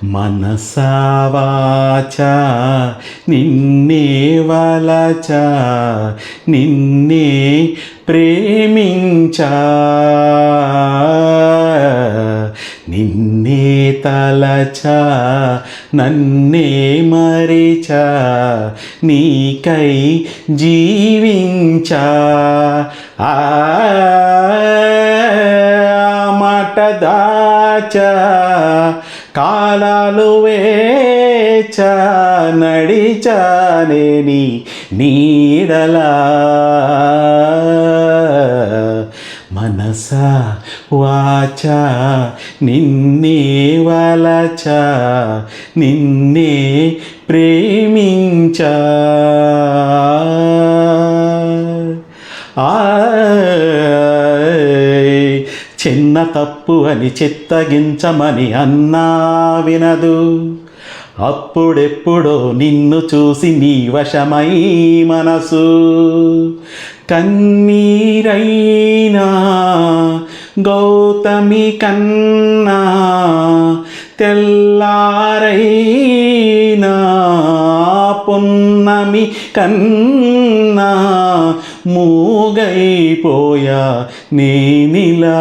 మనసా వాచా నిన్నే వలచా నిన్నే ప్రేమించా నిన్నే తలచా నన్నే మరిచా నీకై జీవించా ఆ మాట దాచా కాలాలు వేచా నడిచానే నీ నీడలా మనసా వాచా నిన్నే వలచా నిన్నే ప్రేమించా చిన్న తప్పు అని చిత్తగించమని అన్నా వినదు అప్పుడెప్పుడో నిన్ను చూసి నీ వశమై మనసు కన్నీరైనా గౌతమి కన్నా తెల్లారైనా పున్నమి కన్నా మూగైపోయా నేనిలా